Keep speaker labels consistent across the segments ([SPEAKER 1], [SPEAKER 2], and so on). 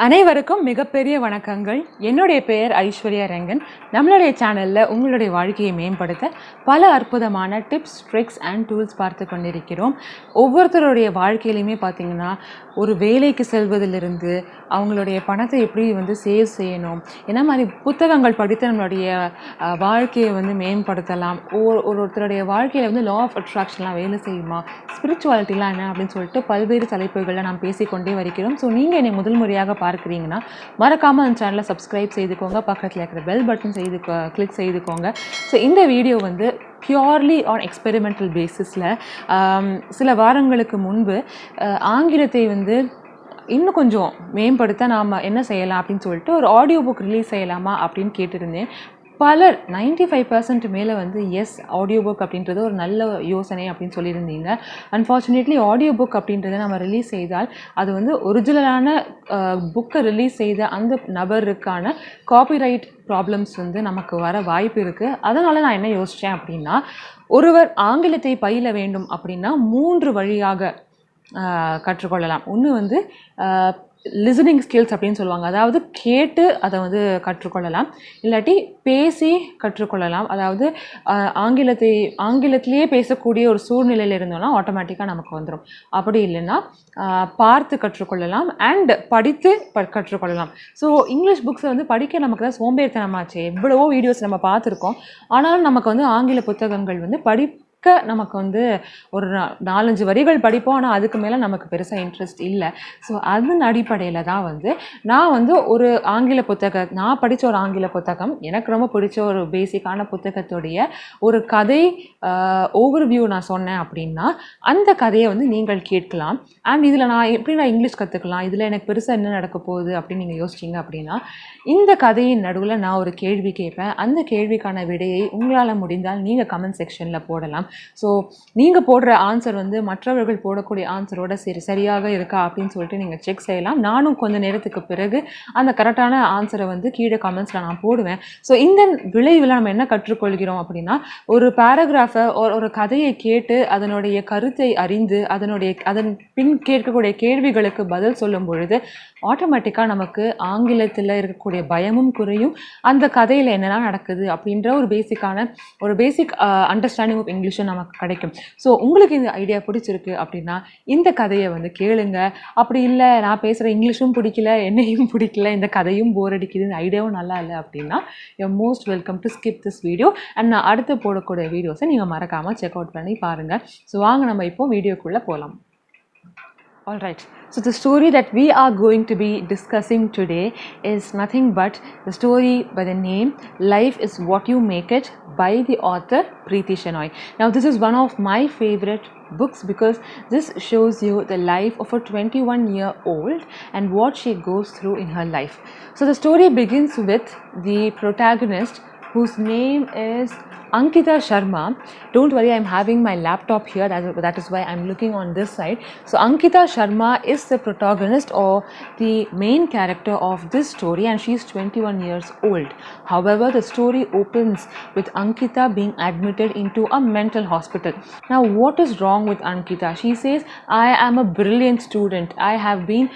[SPEAKER 1] அனைவருக்கும் மிகப்பெரிய வணக்கங்கள். என்னுடைய பெயர் ஐஸ்வர்யா ரங்கன். நம்மளுடைய சேனலில் உங்களுடைய வாழ்க்கையை மேம்படுத்த பல அற்புதமான டிப்ஸ், ட்ரிக்ஸ் அண்ட் டூல்ஸ் பார்த்து கொண்டிருக்கிறோம். ஒவ்வொருத்தருடைய வாழ்க்கையிலையுமே பார்த்திங்கன்னா ஒரு வேலைக்கு செல்வதிலிருந்து அவங்களுடைய பணத்தை எப்படி சேவ் செய்யணும், என்ன மாதிரி புத்தகங்கள் படித்து நம்மளுடைய வாழ்க்கையை மேம்படுத்தலாம், ஒருத்தருடைய வாழ்க்கையில் லா ஆஃப் அட்ராக்ஷன்லாம் வேலை செய்யுமா, ஸ்பிரிச்சுவாலிட்டிலாம் என்ன அப்படின்னு சொல்லிட்டு பல்வேறு தலைப்புகளில் நாம் பேசிக்கொண்டே வருகிறோம். ஸோ நீங்கள் என்னை முதல் முறையாக பார்க்குறீங்கன்னா மறக்காமல் அந்த சேனலை சப்ஸ்கிரைப் செய்துக்கோங்க, பக்கத்தில் இருக்கிற பெல் பட்டன் கிளிக் செய்துக்கோங்க. ஸோ இந்த வீடியோ பியூர்லி ஆன் எக்ஸ்பெரிமெண்டல் பேசிஸில் சில வாரங்களுக்கு முன்பு ஆங்கிலத்தை இன்னும் கொஞ்சம் மேம்படுத்த நாம் என்ன செய்யலாம் அப்படின்னு சொல்லிட்டு ஒரு ஆடியோ புக் ரிலீஸ் செய்யலாமா அப்படின்னு கேட்டிருந்தேன். பலர் 95% மேலே எஸ், ஆடியோ புக் அப்படின்றது ஒரு நல்ல யோசனை அப்படின்னு சொல்லியிருந்தீங்க. அன்ஃபார்ச்சுனேட்லி ஆடியோ புக் அப்படின்றத நம்ம ரிலீஸ் செய்தால் அது ஒரிஜினலான புக்கை ரிலீஸ் செய்த அந்த நபருக்கான காப்பிரைட் ப்ராப்ளம்ஸ் நமக்கு வர வாய்ப்பு இருக்குது. அதனால் நான் என்ன யோசித்தேன் அப்படின்னா, ஒருவர் ஆங்கிலத்தை பயில வேண்டும் அப்படின்னா 3 வழியாக கற்றுக்கொள்ளலாம். ஒன்று லிசனிங் ஸ்கில்ஸ் அப்படின்னு சொல்லுவாங்க, அதாவது கேட்டு அதை கற்றுக்கொள்ளலாம், இல்லாட்டி பேசி கற்றுக்கொள்ளலாம். அதாவது ஆங்கிலத்திலேயே பேசக்கூடிய ஒரு சூழ்நிலையில் இருந்தோம்னா ஆட்டோமேட்டிக்காக நமக்கு வந்துடும். அப்படி இல்லைன்னா பார்த்து கற்றுக்கொள்ளலாம் அண்ட் படித்து கற்றுக்கொள்ளலாம். ஸோ இங்கிலீஷ் புக்ஸை படிக்க நமக்கு தான் சோம்பேறித்தனமாச்சு. எவ்வளவோ வீடியோஸ் நம்ம பார்த்துருக்கோம், ஆனாலும் நமக்கு ஆங்கில புத்தகங்கள் படிக்க நமக்கு ஒரு 4-5 வரிகள் படிப்போம், ஆனால் அதுக்கு மேலே நமக்கு பெருசாக இன்ட்ரெஸ்ட் இல்லை. ஸோ அதன் அடிப்படையில் தான் நான் ஒரு ஆங்கில புத்தகம், நான் படித்த ஒரு ஆங்கில புத்தகம், எனக்கு ரொம்ப பிடிச்ச ஒரு பேசிக்கான புத்தகத்துடைய ஒரு கதை ஓவர்வியூ நான் சொன்னேன் அப்படின்னா அந்த கதையை நீங்கள் கேட்கலாம். அண்ட் இதில் நான் இங்கிலீஷ் கற்றுக்கலாம், இதில் எனக்கு பெருசாக என்ன நடக்க போகுது அப்படின்னு நீங்கள் யோசிச்சிங்க அப்படின்னா இந்த கதையின் நடுவில் நான் ஒரு கேள்வி கேட்பேன். அந்த கேள்விக்கான விடையை உங்களால் முடிந்தால் நீங்கள் கமெண்ட் செக்ஷனில் போடலாம். ஸோ நீங்கள் போடுற ஆன்சர் மற்றவர்கள் போடக்கூடிய ஆன்சரோட சரியாக இருக்கா அப்படின்னு சொல்லிட்டு நீங்கள் செக் செய்யலாம். நானும் கொஞ்சம் நேரத்துக்கு பிறகு அந்த கரெக்டான ஆன்சரை கீழே கமெண்ட்ஸில் நான் போடுவேன். ஸோ இந்த விளைவில் நம்ம என்ன கற்றுக்கொள்கிறோம் அப்படின்னா, ஒரு பேராகிராஃபை ஒரு கதையை கேட்டு அதனுடைய கருத்தை அறிந்து அதன் பின் கேட்கக்கூடிய கேள்விகளுக்கு பதில் சொல்லும் பொழுது ஆட்டோமேட்டிக்காக நமக்கு ஆங்கிலத்தில் இருக்கக்கூடிய பயமும் குறையும், அந்த கதையில் என்னெல்லாம் நடக்குது அப்படின்ற ஒரு பேசிக் அண்டர்ஸ்டாண்டிங் ஆஃப் இங்கிலீஷும் நமக்கு கிடைக்கும். ஸோ உங்களுக்கு இந்த ஐடியா பிடிச்சிருக்கு அப்படின்னா இந்த கதையை கேளுங்க. அப்படி இல்லை, நான் பேசுகிற இங்கிலீஷும் பிடிக்கல, என்னையும் பிடிக்கல, இந்த கதையும் போர் அடிக்குது, இந்த ஐடியாவும் நல்லா இல்லை அப்படின்னா you most welcome to skip this video. And நான் அடுத்து போடக்கூடிய வீடியோஸை நீங்கள் மறக்காமல் செக் அவுட் பண்ணி பாருங்கள். ஸோ வாங்க நம்ம இப்போ வீடியோக்குள்ளே போகலாம். All right. So the story that we are going to be discussing today is nothing but the story by the name Life is What You Make It by the author Preeti Shenoy. Now this is one of my favorite books because this shows you the life of a 21-year-old and what she goes through in her life. So the story begins with the protagonist whose name is Ankita Sharma. Don't worry, I'm having my laptop here, that is why I'm looking on this side. So Ankita Sharma is the protagonist or the main character of this story, and she's 21 years old. However, the story opens with Ankita being admitted into a mental hospital. Now what is wrong with Ankita? She says, I am a brilliant student, I have been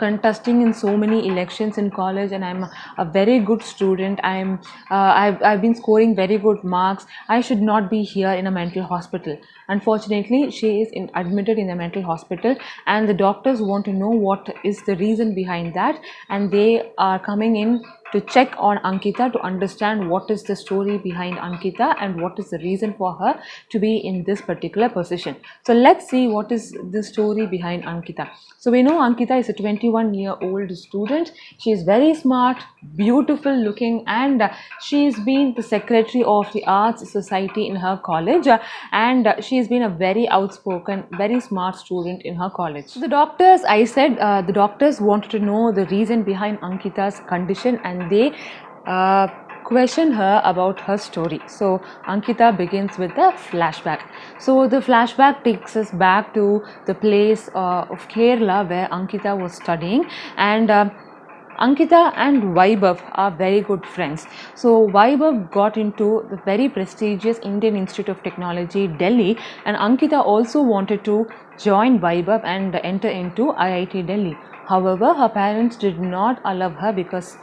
[SPEAKER 1] contesting in so many elections in college and I'm a very good student, I've been scoring very good marks, I should not be here in a mental hospital. Unfortunately, she is admitted in a mental hospital and the doctors want to know what is the reason behind that, and they are coming in to check on Ankita to understand what is the story behind Ankita and what is the reason for her to be in this particular position. So let's see what is the story behind Ankita. So we know Ankita is a 21-year-old student. She is very smart, beautiful looking, and she's been the secretary of the Arts Society in her college, and she's been a very outspoken, very smart student in her college. So the doctors wanted to know the reason behind Ankita's condition, and they question her about her story. So Ankita begins with a flashback. So the flashback takes us back to the place of Kerala where Ankita was studying, and Ankita and Vaibhav are very good friends. So Vaibhav got into the very prestigious Indian Institute of Technology, Delhi, and Ankita also wanted to join Vaibhav and enter into IIT Delhi. However, her parents did not allow her because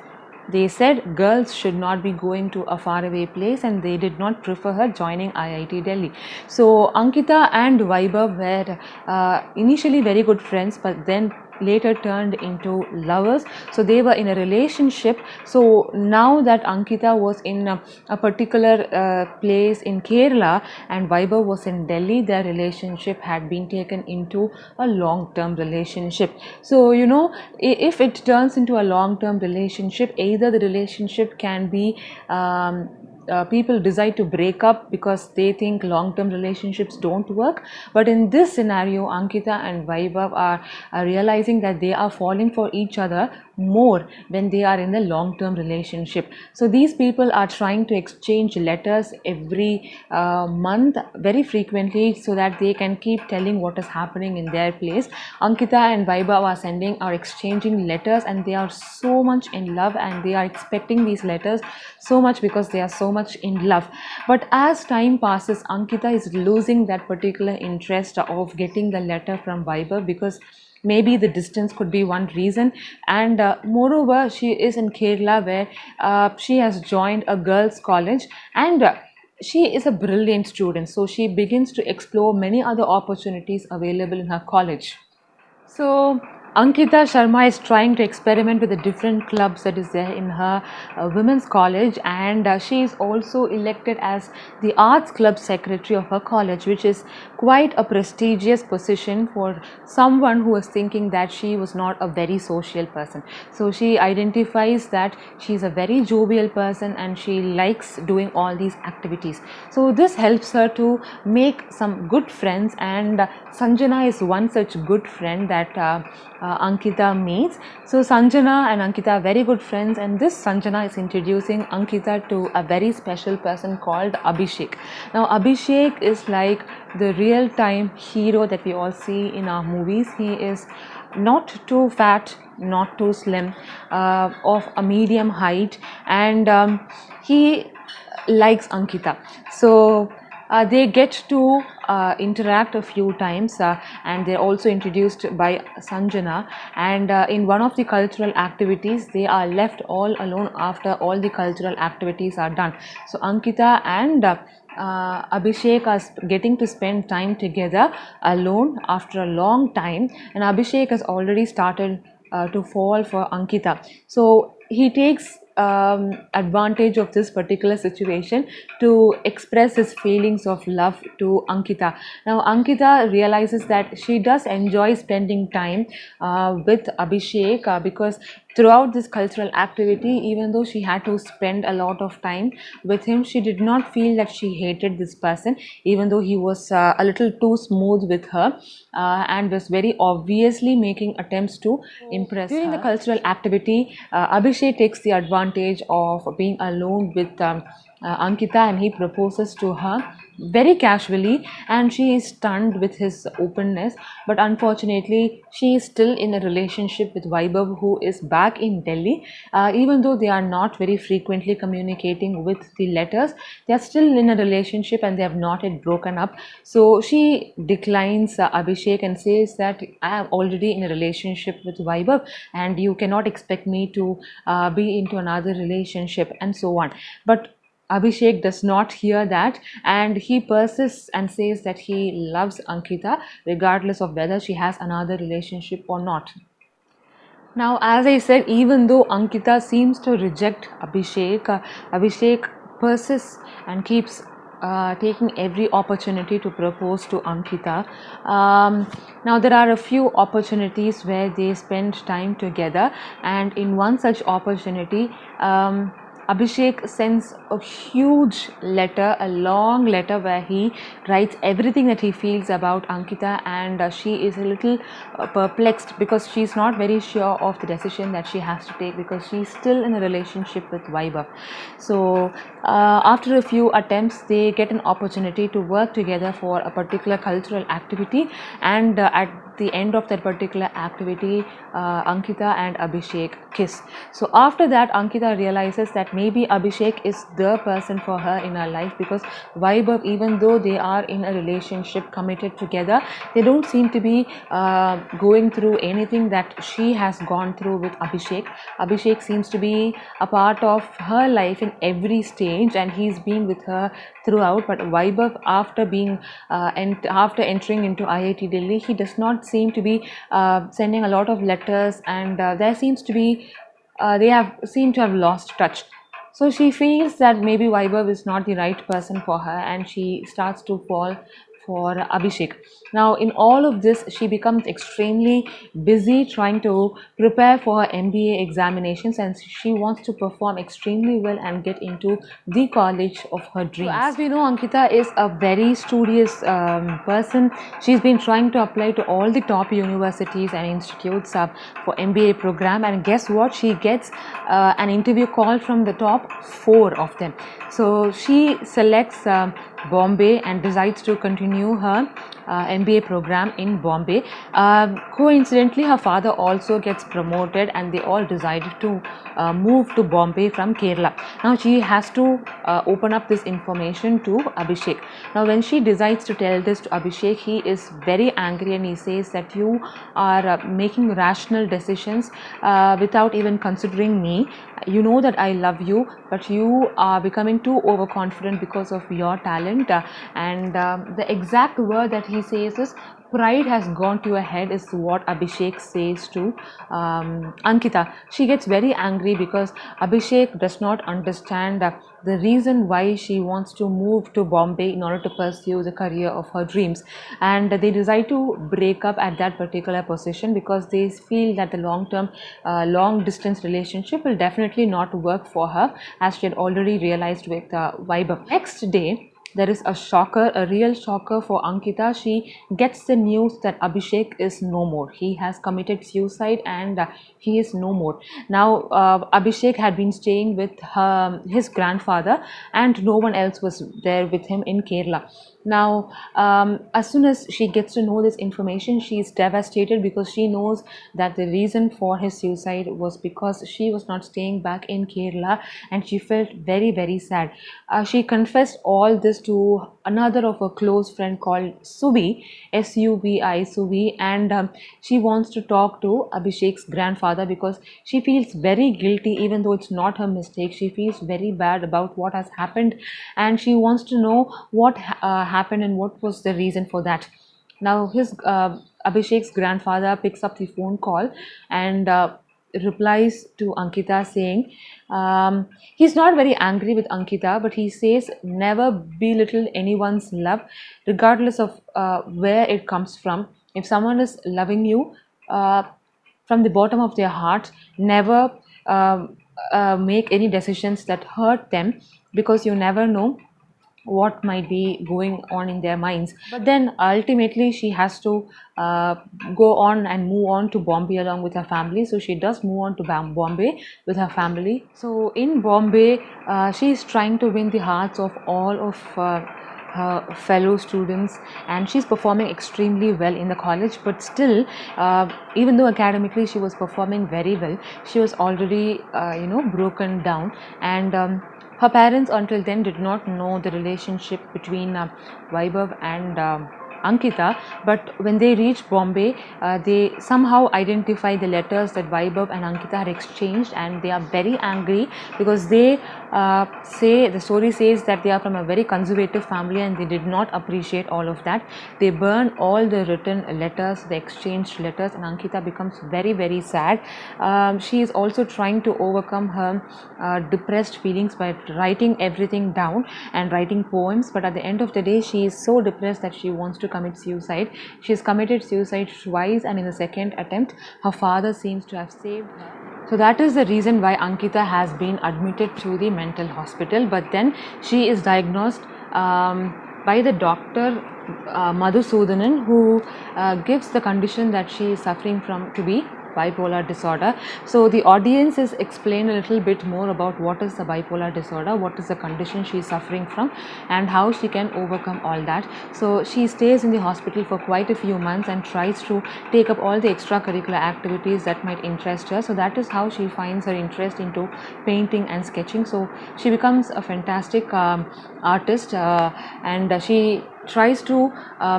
[SPEAKER 1] they said girls should not be going to a faraway place, and they did not prefer her joining IIT Delhi. So Ankita and Vaibhav were initially very good friends, but then later turned into lovers. So they were in a relationship. So now that Ankita was in a particular place in Kerala and Vaibhav was in Delhi, their relationship had been taken into a long-term relationship. So you know, if it turns into a long-term relationship, either the relationship can be people decide to break up because they think long-term relationships don't work. But in this scenario, Ankita and Vaibhav are realizing that they are falling for each other more when they are in the long-term relationship. So these people are trying to exchange letters every month very frequently so that they can keep telling what is happening in their place. Ankita and Vaibhav are exchanging letters, and they are so much in love, and they are expecting these letters so much because they are so much in love. But as time passes, Ankita is losing that particular interest of getting the letter from Vaibhav, because maybe the distance could be one reason, and moreover, she is in Kerala where she has joined a girls' college, and she is a brilliant student, so she begins to explore many other opportunities available in her college. So Ankita Sharma is trying to experiment with the different clubs that is there in her women's college, and she is also elected as the arts club secretary of her college, which is quite a prestigious position for someone who was thinking that she was not a very social person. So she identifies that she is a very jovial person and she likes doing all these activities. So this helps her to make some good friends, and Sanjana is one such good friend that Ankita meets. So Sanjana and Ankita are very good friends, and this Sanjana is introducing Ankita to a very special person called Abhishek. Now Abhishek is like the real time hero that we all see in our movies. He is not too fat, not too slim, of a medium height, and he likes Ankita. So they get to interact a few times, and they're also introduced by Sanjana, and in one of the cultural activities they are left all alone after all the cultural activities are done. So Ankita and Abhishek are getting to spend time together alone after a long time, and Abhishek has already started to fall for Ankita. So he takes advantage of this particular situation to express his feelings of love to Ankita. Now Ankita realizes that she does enjoy spending time with Abhishek because throughout this cultural activity, even though she had to spend a lot of time with him, she did not feel that she hated this person, even though he was a little too smooth with her and was very obviously making attempts to impress her. During the cultural activity, Abhishek takes the advantage of being alone with Ankita, and he proposes to her very casually, and she is stunned with his openness. But unfortunately, she is still in a relationship with Vaibhav, who is back in Delhi. Even though they are not very frequently communicating with the letters, they are still in a relationship and they have not yet broken up. So she declines Abhishek and says that I am already in a relationship with Vaibhav, and you cannot expect me to be into another relationship, and so on. But Abhishek does not hear that, and he persists and says that he loves Ankita regardless of whether she has another relationship or not. Now, as I said, even though Ankita seems to reject Abhishek, Abhishek persists and keeps taking every opportunity to propose to Ankita. Now, there are a few opportunities where they spend time together, and in one such opportunity, Abhishek sends a huge letter, a long letter where he writes everything that he feels about Ankita, and she is a little perplexed because she is not very sure of the decision that she has to take because she is still in a relationship with Vaibhav. So after a few attempts, they get an opportunity to work together for a particular cultural activity, and at the end of that particular activity, Ankita and Abhishek kiss. So after that, Ankita realizes that maybe Abhishek is the person for her in her life, because Vaibhav, even though they are in a relationship committed together, they don't seem to be going through anything that she has gone through with Abhishek. Abhishek seems to be a part of her life in every stage, and he's been with her throughout. But Vaibhav, after being after entering into IIT Delhi, he does not seem to be sending a lot of letters, and there seems to be they have seem to have lost touch. So she feels that maybe Vaibhav is not the right person for her, and she starts to fall for Abhishek. Now, in all of this, she becomes extremely busy trying to prepare for her MBA examinations, and she wants to perform extremely well and get into the college of her dreams. So as we know, Ankita is a very studious person. She's been trying to apply to all the top universities and institutes for MBA program, and guess what? She gets an interview call from the top 4 of them. So she selects Bombay and decides to continue her MBA program in Bombay. Coincidentally, her father also gets promoted, and they all decided to move to Bombay from Kerala. Now she has to open up this information to Abhishek. Now when she decides to tell this to Abhishek, he is very angry, and he says that you are making rational decisions without even considering me. You know that I love you, but you are becoming too overconfident because of your talent. And the exact word that he says is, pride has gone to your head, is what Abhishek says to Ankita. She gets very angry because Abhishek does not understand the reason why she wants to move to Bombay in order to pursue the career of her dreams, and they decide to break up at that particular position because they feel that the long distance relationship will definitely not work for her, as she had already realized with Vaibhav. Next day, there is a shocker, a real shocker for Ankita. She gets the news that Abhishek is no more. He has committed suicide, and he is no more. Now, Abhishek had been staying with his grandfather, and no one else was there with him in Kerala. Now, as soon as she gets to know this information, she is devastated because she knows that the reason for his suicide was because she was not staying back in Kerala, and she felt very, very sad. She confessed all this to another of her close friend called Subi, S-U-B-I, Subi, and she wants to talk to Abhishek's grandfather because she feels very guilty, even though it's not her mistake. She feels very bad about what has happened, and she wants to know what happened and what was the reason for that. Now, Abhishek's grandfather picks up the phone call and replies to Ankita saying, he's not very angry with Ankita, but he says never belittle anyone's love, regardless of where it comes from. If someone is loving you from the bottom of their heart, never make any decisions that hurt them, because you never know what might be going on in their minds. But then ultimately she has to go on and move on to Bombay along with her family. So she does move on to Bombay with her family. So in Bombay, she is trying to win the hearts of all of her fellow students, and she's performing extremely well in the college. But still, even though academically she was performing very well, she was already broken down, and her parents until then did not know the relationship between Vaibhav and Ankita. But when they reach Bombay, they somehow identify the letters that Vaibhav and Ankita had exchanged, and they are very angry because they the story says that they are from a very conservative family and they did not appreciate all of that. They burn all the written letters, the exchanged letters, and Ankita becomes very, very sad. She is also trying to overcome her depressed feelings by writing everything down and writing poems, but at the end of the day she is so depressed that she wants to commit suicide. She has committed suicide twice, and in the second attempt her father seems to have saved her. So that is the reason why Ankita has been admitted to the mental hospital, but then she is diagnosed by the doctor Madhusudanan, who gives the condition that she is suffering from to be bipolar disorder. So the audience is explain a little bit more about what is the bipolar disorder, what is the condition she is suffering from, and how she can overcome all that. So she stays in the hospital for quite a few months and tries to take up all the extracurricular activities that might interest her. So that is how she finds her interest into painting and sketching. So she becomes a fantastic artist, and she tries to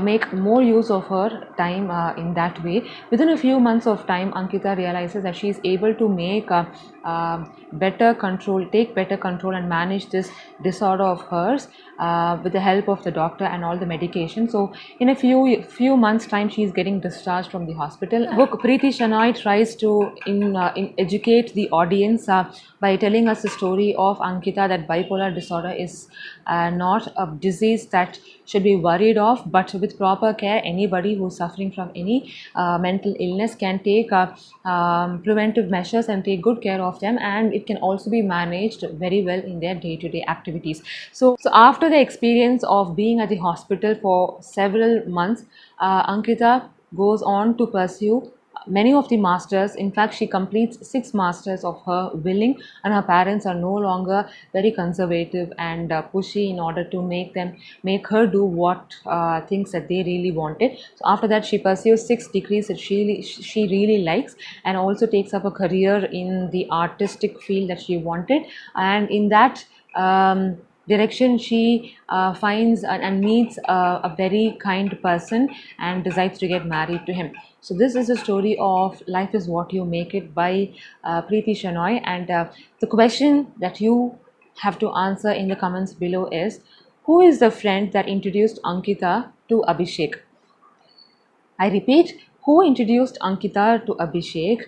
[SPEAKER 1] make more use of her time in that way. Within a few months of time, Ankita realizes that she is able to make take better control and manage this disorder of hers with the help of the doctor and all the medication. So in a few months time, she is getting discharged from the hospital. Book Preeti Shenoy tries to educate the audience by telling us the story of Ankita, that bipolar disorder is not a disease that should be worried of, but with proper care, anybody who is suffering from any mental illness can take preventive measures and take good care of them, and it can also be managed very well in their day-to-day activities. So after the experience of being at the hospital for several months, Ankita goes on to pursue many of the masters. In fact, she completes 6 masters of her willing, and her parents are no longer very conservative and pushy in order to make her do what things that they really wanted. So after that, she pursues 6 degrees that she really likes, and also takes up a career in the artistic field that she wanted. And in that direction, she finds and meets a very kind person and decides to get married to him. So this is the story of Life is What You Make It by Preeti Shenoy. And the question that you have to answer in the comments below is, who is the friend that introduced Ankita to Abhishek? I repeat, who introduced Ankita to Abhishek?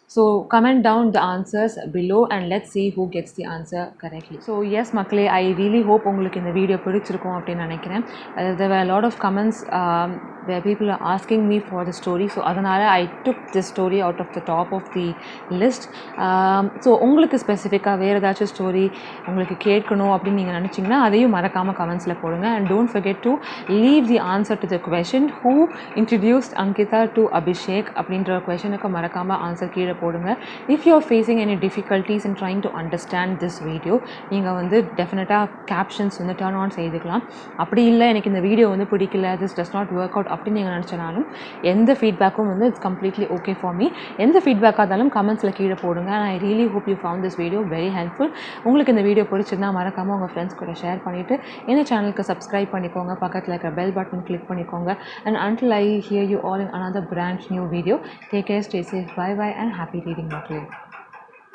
[SPEAKER 1] So comment down the answers below and let's see who gets the answer correctly. So yes மக்களே, I really hope உங்களுக்கு இந்த video பிடிச்சிருக்கும் அப்படின்னு நினைக்கிறேன். There were a lot of comments where people are asking me for the story, so அதனால I took this story out of the top of the list. So உங்களுக்கு ஸ்பெசிஃபிக்காக வேறு ஏதாச்சும் ஸ்டோரி உங்களுக்கு கேட்கணும் அப்படின்னு நீங்கள் நினச்சிங்கன்னா அதையும் மறக்காமல் கமெண்ட்ஸில் போடுங்க. And don't forget to leave the answer to the question, who introduced Ankita to Abhishek அப்படின்ற கொஷனுக்கு மறக்காமல் ஆன்சர் கீழே போடுங்க. If you are facing any difficulties in trying to understand this video, நீங்கள் வந்து டெஃபினட்டாக கேப்ஷன்ஸ் வந்து டர்ன் ஆன் செய்துக்கலாம். அப்படி இல்லை எனக்கு இந்த வீடியோ வந்து பிடிக்கல, this does not work out அப்படின்னு நீங்கள் நினச்சினாலும் எந்த ஃபீட்பேக்கும் வந்து it's completely okay for me. எந்த ஃபீட்பேக்காக இருந்தாலும் கமெண்ட்ஸில் கீழே போடுங்க. And I really hope you found this video very helpful. உங்களுக்கு இந்த வீடியோ பிடிச்சிருந்தா மறக்காமல் உங்கள் ஃப்ரெண்ட்ஸ் கூட ஷேர் பண்ணிவிட்டு இந்த சேனலுக்கு சப்ஸ்கிரைப் பண்ணிக்கோங்க, பக்கத்தில் இருக்கிற பெல் பட்டன் கிளிக் பண்ணிக்கோங்க. And until I hear you all in another brand new video, take care, stay safe, bye bye and happy reading, மக்களே.